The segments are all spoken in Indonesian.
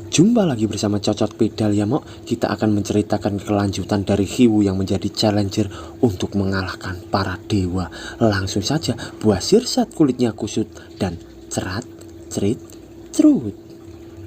Jumpa lagi bersama Cocot Pedal ya Mok. Kita akan menceritakan kelanjutan dari Hiwu yang menjadi challenger untuk mengalahkan para dewa. Langsung saja, buah sirsat kulitnya kusut dan cerat, cerit, cerut.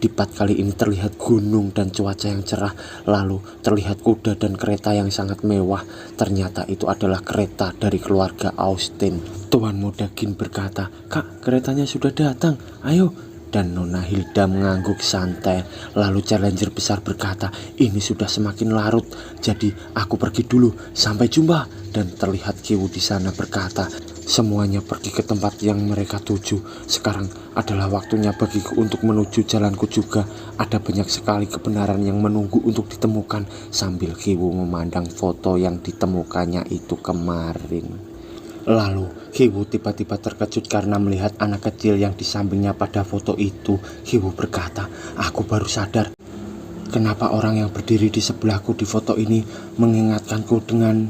Di part kali ini terlihat gunung dan cuaca yang cerah. Lalu terlihat kuda dan kereta yang sangat mewah. Ternyata itu adalah kereta dari keluarga Austin. Tuan Muda Gin berkata, "Kak, keretanya sudah datang, ayo." Dan Nona Hilda mengangguk santai. Lalu challenger besar berkata, "Ini sudah semakin larut, jadi aku pergi dulu, sampai jumpa." Dan terlihat Hiwu di sana berkata, "Semuanya pergi ke tempat yang mereka tuju. Sekarang adalah waktunya bagiku untuk menuju jalanku juga. Ada banyak sekali kebenaran yang menunggu untuk ditemukan." Sambil Hiwu memandang foto yang ditemukannya itu kemarin. Lalu Hiwu tiba-tiba terkejut karena melihat anak kecil yang di sampingnya pada foto itu. Hiwu berkata, "Aku baru sadar kenapa orang yang berdiri di sebelahku di foto ini mengingatkanku dengan..."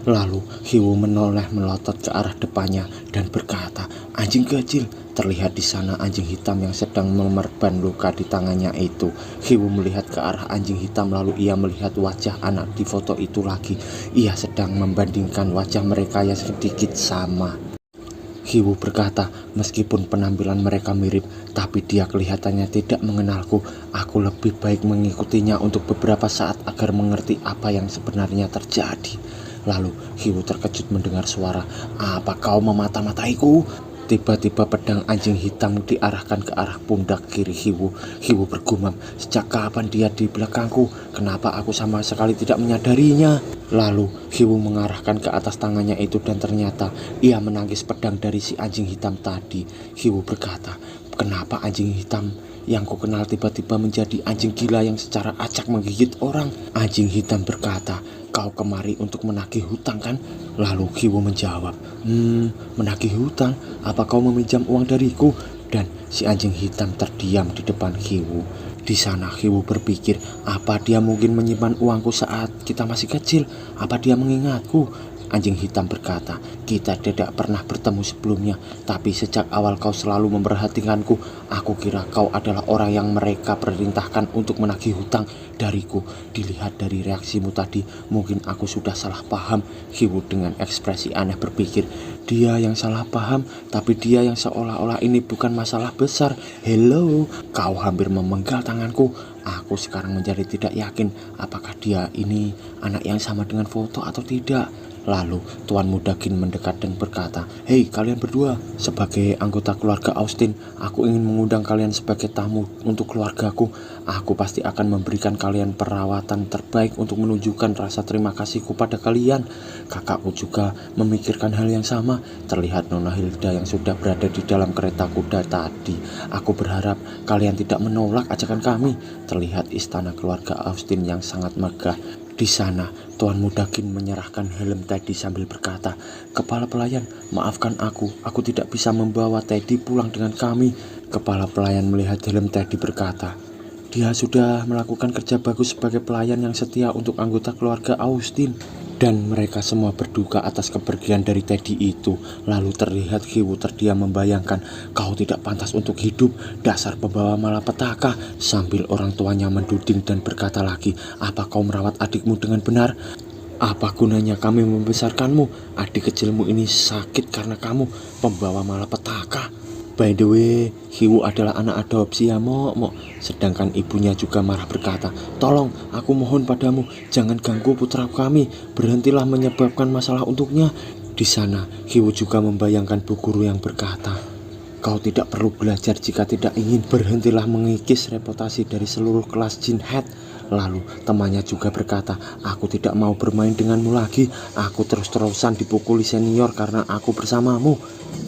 Lalu Hiwu menoleh melotot ke arah depannya dan berkata, "Anjing kecil." Terlihat di sana anjing hitam yang sedang memerban luka di tangannya itu. Hiwu melihat ke arah anjing hitam lalu ia melihat wajah anak di foto itu lagi. Ia sedang membandingkan wajah mereka yang sedikit sama. Hiwu berkata, "Meskipun penampilan mereka mirip, tapi dia kelihatannya tidak mengenalku. Aku lebih baik mengikutinya untuk beberapa saat agar mengerti apa yang sebenarnya terjadi." Lalu Hiwu terkejut mendengar suara, "Apa kau memata-mataiku?" Tiba-tiba pedang anjing hitam diarahkan ke arah pundak kiri Hiwu. Hiwu bergumam, "Sejak kapan dia di belakangku? Kenapa aku sama sekali tidak menyadarinya?" Lalu Hiwu mengarahkan ke atas tangannya itu dan ternyata ia menangkis pedang dari si anjing hitam tadi. Hiwu berkata, "Kenapa anjing hitam yang ku kenal tiba-tiba menjadi anjing gila yang secara acak menggigit orang?" Anjing hitam berkata, "Kau kemari untuk menagih hutang kan?" Lalu Hiwu menjawab, menagih hutang? Apa kau meminjam uang dariku?" Dan si anjing hitam terdiam di depan Hiwu. Di sana Hiwu berpikir, apa dia mungkin menyimpan uangku saat kita masih kecil? Apa dia mengingatku? Anjing hitam berkata, "Kita tidak pernah bertemu sebelumnya, tapi sejak awal kau selalu memperhatikanku. Aku kira kau adalah orang yang mereka perintahkan untuk menagih hutang dariku. Dilihat dari reaksimu tadi, mungkin aku sudah salah paham." Hiwu dengan ekspresi aneh berpikir, dia yang salah paham, tapi dia yang seolah-olah ini bukan masalah besar. "Hello, kau hampir memenggal tanganku. Aku sekarang menjadi tidak yakin apakah dia ini anak yang sama dengan foto atau tidak." Lalu Tuan Muda Gin mendekat dan berkata, "Hei kalian berdua, sebagai anggota keluarga Austin, aku ingin mengundang kalian sebagai tamu untuk keluargaku. Aku pasti akan memberikan kalian perawatan terbaik untuk menunjukkan rasa terima kasihku pada kalian." Kakakku juga memikirkan hal yang sama. Terlihat Nona Hilda yang sudah berada di dalam kereta kuda tadi. "Aku berharap kalian tidak menolak ajakan kami." Terlihat istana keluarga Austin yang sangat megah. Di sana, Tuan Muda Gin menyerahkan helm Teddy sambil berkata, "Kepala pelayan, maafkan aku tidak bisa membawa Teddy pulang dengan kami." Kepala pelayan melihat helm Teddy berkata, "Dia sudah melakukan kerja bagus sebagai pelayan yang setia untuk anggota keluarga Austin." Dan mereka semua berduka atas kepergian dari Teddy itu. Lalu terlihat Hiwu terdiam membayangkan, "Kau tidak pantas untuk hidup, dasar pembawa malapetaka." Sambil orang tuanya menduding dan berkata lagi, "Apa kau merawat adikmu dengan benar? Apa gunanya kami membesarkanmu? Adik kecilmu ini sakit karena kamu pembawa malapetaka." By the way, Hiwu adalah anak adopsi ya Mok. Sedangkan ibunya juga marah berkata, "Tolong, aku mohon padamu, jangan ganggu putra kami. Berhentilah menyebabkan masalah untuknya." Di sana, Hiwu juga membayangkan bu guru yang berkata, "Kau tidak perlu belajar jika tidak ingin. Berhentilah mengikis reputasi dari seluruh kelas Jin Head." Lalu temannya juga berkata, "Aku tidak mau bermain denganmu lagi. Aku terus-terusan dipukuli senior karena aku bersamamu.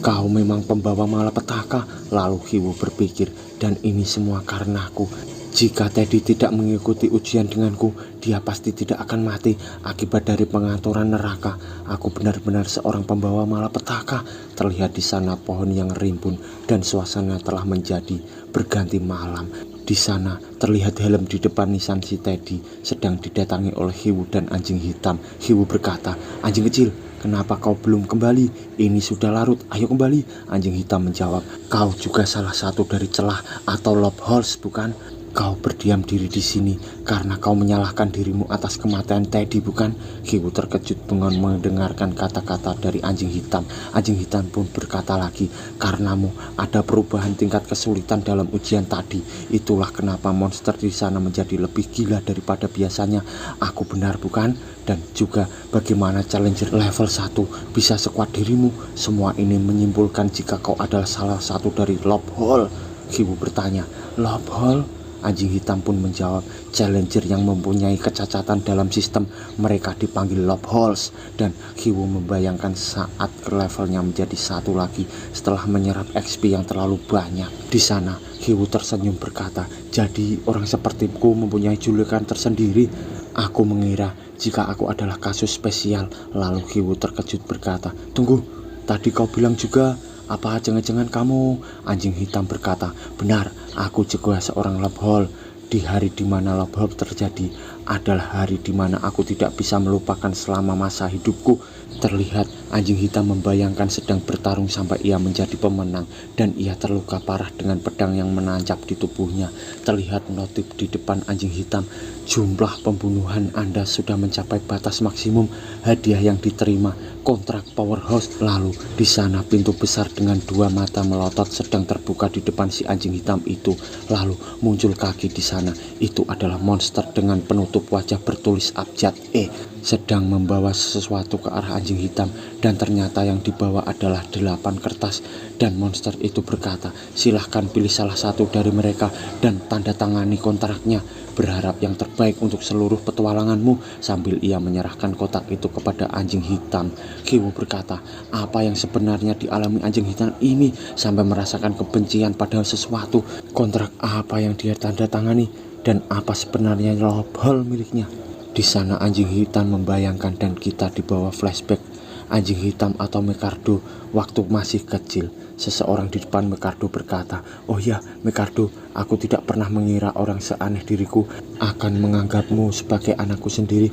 Kau memang pembawa malapetaka." Lalu Hiwu berpikir, dan ini semua karenaku. Jika Teddy tidak mengikuti ujian denganku, dia pasti tidak akan mati akibat dari pengaturan neraka. Aku benar-benar seorang pembawa malapetaka. Terlihat di sana pohon yang rimbun dan suasana telah menjadi berganti malam. Di sana terlihat helm di depan nisan si Teddy sedang didatangi oleh Hiwu dan anjing hitam. Hiwu berkata, "Anjing kecil, kenapa kau belum kembali? Ini sudah larut, ayo kembali." Anjing hitam menjawab, "Kau juga salah satu dari celah atau loophole, bukan? Kau berdiam diri di sini karena kau menyalahkan dirimu atas kematian Teddy, bukan? Hiwu terkejut dengan mendengarkan kata-kata dari anjing hitam. Anjing hitam pun berkata lagi, karenamu ada perubahan tingkat kesulitan dalam ujian tadi. Itulah kenapa monster di sana menjadi lebih gila daripada biasanya. Aku benar, bukan? Dan juga bagaimana challenger level 1 bisa sekuat dirimu. Semua ini menyimpulkan jika kau adalah salah satu dari Lobhole. Hiwu bertanya, Lobhole? Anjing hitam pun menjawab, challenger yang mempunyai kecacatan dalam sistem mereka dipanggil Lobholes. Dan Hiwu membayangkan saat levelnya menjadi 1 lagi setelah menyerap XP yang terlalu banyak. Di sana Hiwu tersenyum berkata, jadi orang sepertiku mempunyai julukan tersendiri. Aku mengira jika aku adalah kasus spesial. Lalu Hiwu terkejut berkata, tunggu, tadi kau bilang juga apa jangan-jangan kamu? Anjing hitam berkata, benar, aku juga seorang Lobhole. Di hari dimana Lobhole terjadi adalah hari dimana aku tidak bisa melupakan selama masa hidupku. Terlihat anjing hitam membayangkan sedang bertarung sampai ia menjadi pemenang dan ia terluka parah dengan pedang yang menancap di tubuhnya. Terlihat notif di depan anjing hitam, jumlah pembunuhan Anda sudah mencapai batas maksimum. Hadiah yang diterima, kontrak powerhouse. Lalu di sana pintu besar dengan 2 mata melotot sedang terbuka di depan si anjing hitam itu. Lalu muncul kaki di sana. Itu adalah monster dengan penutup wajah bertulis abjad E sedang membawa sesuatu ke arah anjing hitam, dan ternyata yang dibawa adalah 8 kertas. Dan monster itu berkata, silahkan pilih salah satu dari mereka dan tanda tangani kontraknya, berharap yang terbaik untuk seluruh petualanganmu. Sambil ia menyerahkan kotak itu kepada anjing hitam, Hiwu berkata, apa yang sebenarnya dialami anjing hitam ini sampai merasakan kebencian pada sesuatu? Kontrak apa yang dia tanda tangani dan apa sebenarnya Lobhole miliknya? Di sana anjing hitam membayangkan dan kita dibawa flashback anjing hitam atau Mekardo waktu masih kecil. Seseorang di depan Mekardo berkata, oh ya Mekardo, aku tidak pernah mengira orang seaneh diriku akan menganggapmu sebagai anakku sendiri.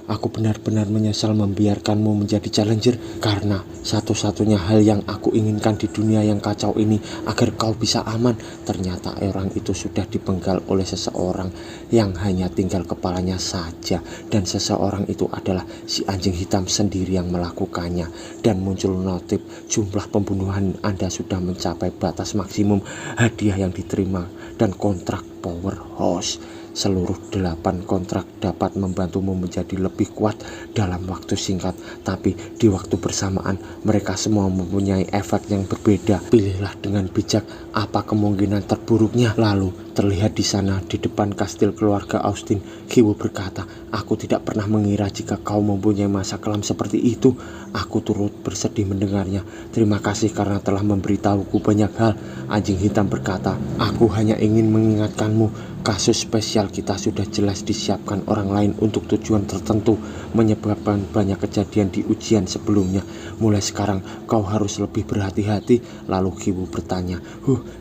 Aku benar-benar menyesal membiarkanmu menjadi challenger, karena satu-satunya hal yang aku inginkan di dunia yang kacau ini agar kau bisa aman. Ternyata orang itu sudah dipenggal oleh seseorang yang hanya tinggal kepalanya saja, dan seseorang itu adalah si anjing hitam sendiri yang melakukannya. Dan muncul notif, jumlah pembunuhan Anda sudah mencapai batas maksimum, hadiah yang diterima dan kontrak powerhouse. Seluruh 8 kontrak dapat membantumu menjadi lebih kuat dalam waktu singkat, tapi di waktu bersamaan mereka semua mempunyai efek yang berbeda. Pilihlah dengan bijak apa kemungkinan terburuknya. Lalu terlihat di sana di depan kastil keluarga Austin, Hiwu berkata, aku tidak pernah mengira jika kau mempunyai masa kelam seperti itu. Aku turut bersedih mendengarnya. Terima kasih karena telah memberitahuku banyak hal. Anjing hitam berkata, aku hanya ingin mengingatkanmu, kasus spesial kita sudah jelas disiapkan orang lain untuk tujuan tertentu, menyebabkan banyak kejadian di ujian sebelumnya. Mulai sekarang kau harus lebih berhati-hati. Lalu Hiwu bertanya,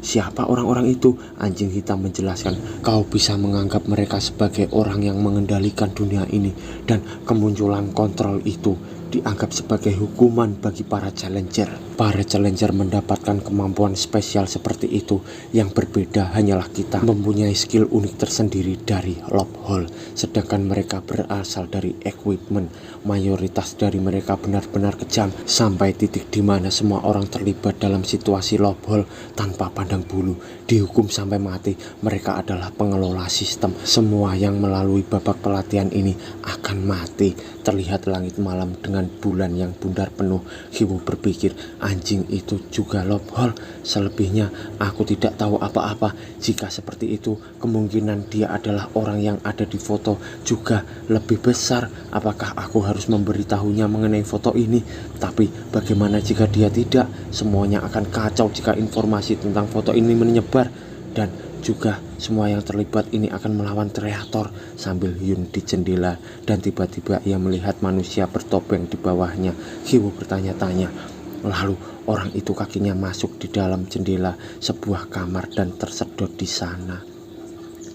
siapa orang-orang itu? Anjing hitam menjelaskan, kau bisa menganggap mereka sebagai orang yang mengendalikan dunia ini, dan kemunculan kontrol itu dianggap sebagai hukuman bagi para challenger. Para challenger mendapatkan kemampuan spesial seperti itu. Yang berbeda hanyalah kita mempunyai skill unik tersendiri dari Lobhole, sedangkan mereka berasal dari equipment. Mayoritas dari mereka benar-benar kejam sampai titik di mana semua orang terlibat dalam situasi Lobhole tanpa pandang bulu dihukum sampai mati. Mereka adalah pengelola sistem. Semua yang melalui babak pelatihan ini akan mati. Terlihat langit malam dengan bulan yang bundar penuh. Hiwu berpikir, anjing itu juga Lobhole. Selebihnya aku tidak tahu apa-apa. Jika seperti itu, kemungkinan dia adalah orang yang ada di foto juga lebih besar. Apakah aku harus memberitahunya mengenai foto ini? Tapi bagaimana jika dia tidak? Semuanya akan kacau jika informasi tentang foto ini menyebar, dan juga semua yang terlibat ini akan melawan Kreator. Sambil Yun di jendela, dan tiba-tiba ia melihat manusia bertopeng di bawahnya. Hiwu bertanya-tanya. Lalu orang itu kakinya masuk di dalam jendela sebuah kamar dan tersedot di sana.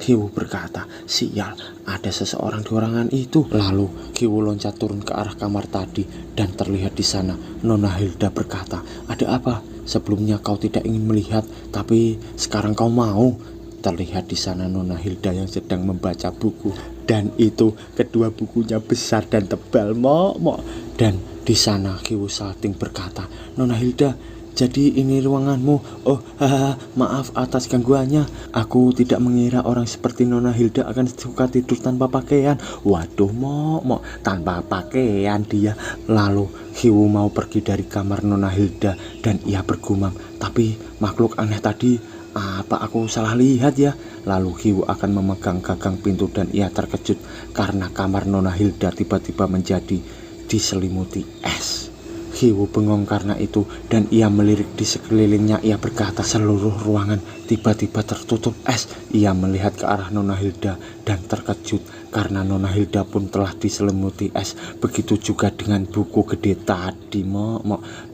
Hiwu berkata, sial, ada seseorang di ruangan itu. Lalu Hiwu loncat turun ke arah kamar tadi, dan terlihat di sana Nona Hilda berkata, ada apa? Sebelumnya kau tidak ingin melihat, tapi sekarang kau mau. Terlihat di sana Nona Hilda yang sedang membaca buku, dan itu kedua bukunya besar dan tebal, Mok. Dan di sana Kiwu Salting berkata, "Nona Hilda, jadi ini ruanganmu. Oh, maaf atas gangguannya. Aku tidak mengira orang seperti Nona Hilda akan suka tidur tanpa pakaian." Waduh, Mok, tanpa pakaian dia. Lalu Hiwu mau pergi dari kamar Nona Hilda dan ia bergumam, "Tapi makhluk aneh tadi, apa aku salah lihat ya?" Lalu Hiwu akan memegang gagang pintu dan ia terkejut karena kamar Nona Hilda tiba-tiba menjadi diselimuti es. Hiwu bengong karena itu dan ia melirik di sekelilingnya. Ia berkata, seluruh ruangan tiba-tiba tertutup es. Ia melihat ke arah Nona Hilda dan terkejut karena Nona Hilda pun telah diselimuti es. Begitu juga dengan buku gede tadi, Mok.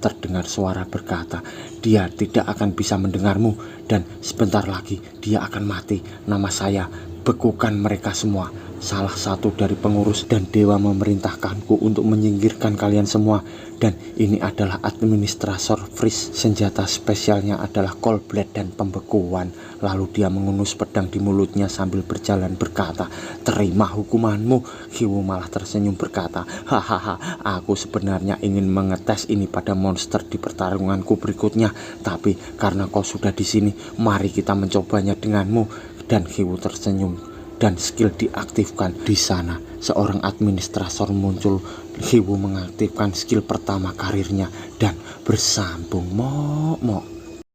Terdengar suara berkata, "Dia tidak akan bisa mendengarmu dan sebentar lagi dia akan mati. Nama saya, bekukan mereka semua. Salah satu dari pengurus dan dewa memerintahkanku untuk menyingkirkan kalian semua. Dan ini adalah administrator Freeze. Senjata spesialnya adalah cold blade dan pembekuan." Lalu dia mengunus pedang di mulutnya sambil berjalan berkata, "Terima hukumanmu." Hiwu malah tersenyum berkata, "Hahaha, aku sebenarnya ingin mengetes ini pada monster di pertarunganku berikutnya. Tapi karena kau sudah di sini, mari kita mencobanya denganmu." Dan Hiwu tersenyum dan skill diaktifkan. Di sana seorang administrator muncul. Hiwu mengaktifkan skill pertama karirnya dan bersambung, Mok.